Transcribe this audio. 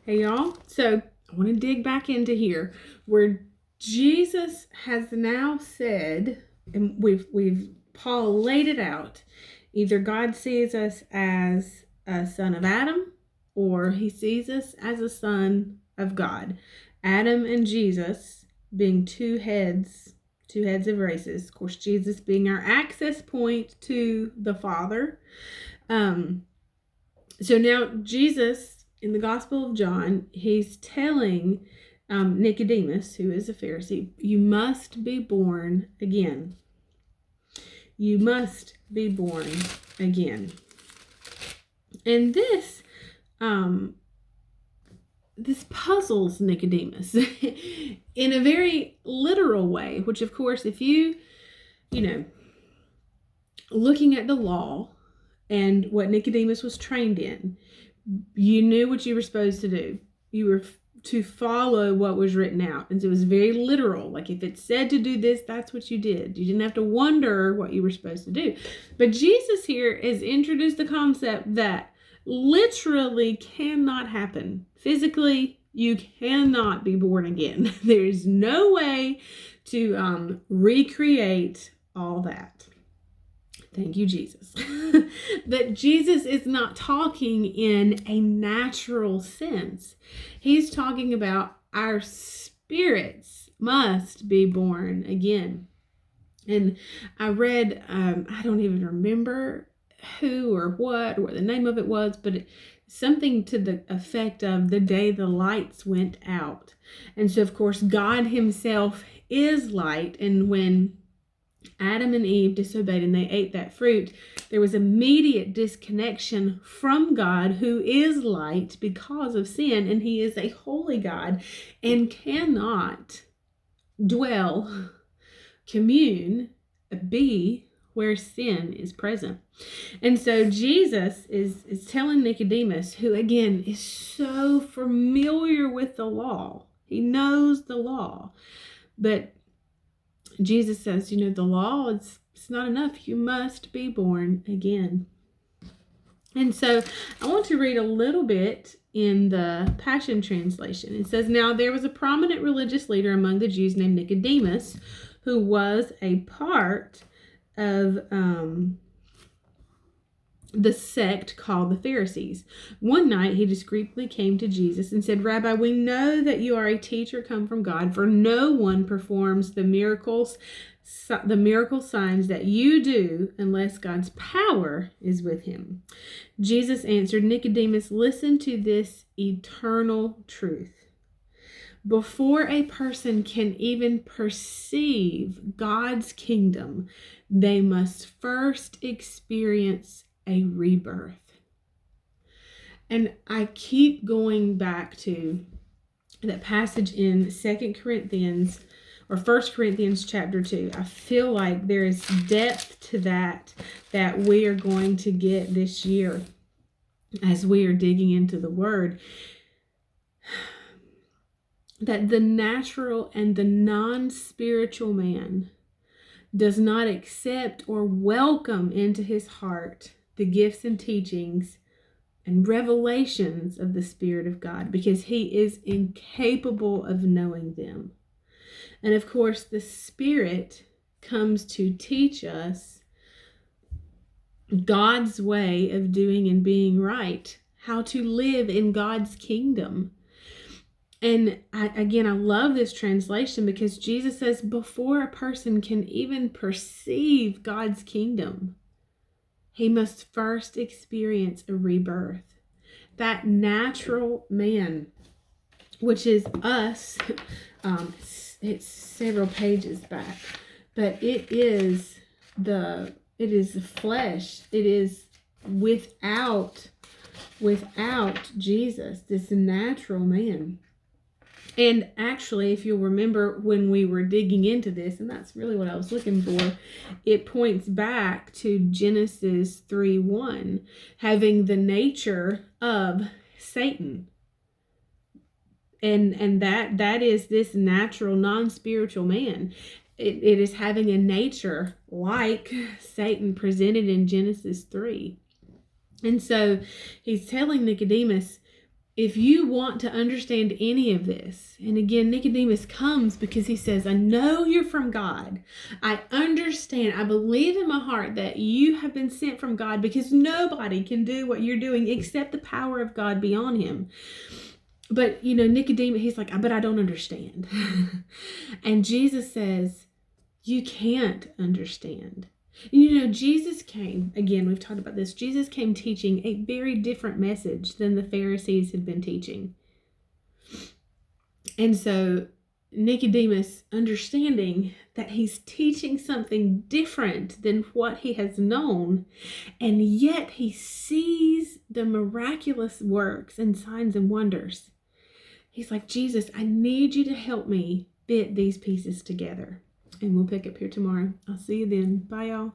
Hey y'all, so I want to dig back into here where Jesus has now said, and we've Paul laid it out. Either God sees us as a son of Adam, or he sees us as a son of God. Adam and Jesus being two heads of races. Of course, Jesus being our access point to the Father. So now Jesus, in the Gospel of John, he's telling Nicodemus, who is a Pharisee, you must be born again. You must be born again. And this puzzles Nicodemus in a very literal way, which of course, if you looking at the law and what Nicodemus was trained in, you knew what you were supposed to do. You were to follow what was written out. And so it was very literal. Like if it said to do this, that's what you did. You didn't have to wonder what you were supposed to do. But Jesus here has introduced the concept that literally cannot happen. Physically, you cannot be born again. There's no way to recreate all that. Thank you, Jesus. That Jesus is not talking in a natural sense. He's talking about our spirits must be born again. And I read, I don't even remember who or what or what the name of it was, but something to the effect of the day the lights went out. And so, of course, God himself is light. And when Adam and Eve disobeyed and they ate that fruit, there was immediate disconnection from God, who is light, because of sin, and he is a holy God and cannot dwell, commune, be where sin is present. And so Jesus is telling Nicodemus, who again is so familiar with the law, he knows the law, but Jesus says, the law it's not enough. You must be born again. And so I want to read a little bit in the Passion Translation. It says, now there was a prominent religious leader among the Jews named Nicodemus, who was a part of the sect called the Pharisees. One night he discreetly came to Jesus and said, Rabbi, we know that you are a teacher come from God, for no one performs the miracle signs that you do unless God's power is with him. Jesus answered, Nicodemus, listen to this eternal truth. Before a person can even perceive God's kingdom, they must first experience a rebirth. And I keep going back to that passage in 2 Corinthians or 1 Corinthians chapter 2. I feel like there is depth to that we are going to get this year as we are digging into the Word. That the natural and the non-spiritual man does not accept or welcome into his heart the gifts and teachings and revelations of the Spirit of God, because he is incapable of knowing them. And of course, the Spirit comes to teach us God's way of doing and being right, how to live in God's kingdom. And I love this translation, because Jesus says before a person can even perceive God's kingdom, he must first experience a rebirth. That natural man, which is us, it's several pages back, but it is the flesh. It is without Jesus, this natural man. And actually, if you'll remember when we were digging into this, and that's really what I was looking for, it points back to Genesis 3:1, having the nature of Satan. And that is this natural, non-spiritual man. It is having a nature like Satan presented in Genesis 3. And so he's telling Nicodemus, if you want to understand any of this, and again, Nicodemus comes because he says, I know you're from God. I understand. I believe in my heart that you have been sent from God, because nobody can do what you're doing except the power of God be on him. But, Nicodemus, he's like, but I don't understand. And Jesus says, you can't understand. Jesus came, again, we've talked about this, Jesus came teaching a very different message than the Pharisees had been teaching. And so Nicodemus, understanding that he's teaching something different than what he has known, and yet he sees the miraculous works and signs and wonders. He's like, Jesus, I need you to help me fit these pieces together. And we'll pick up here tomorrow. I'll see you then. Bye, y'all.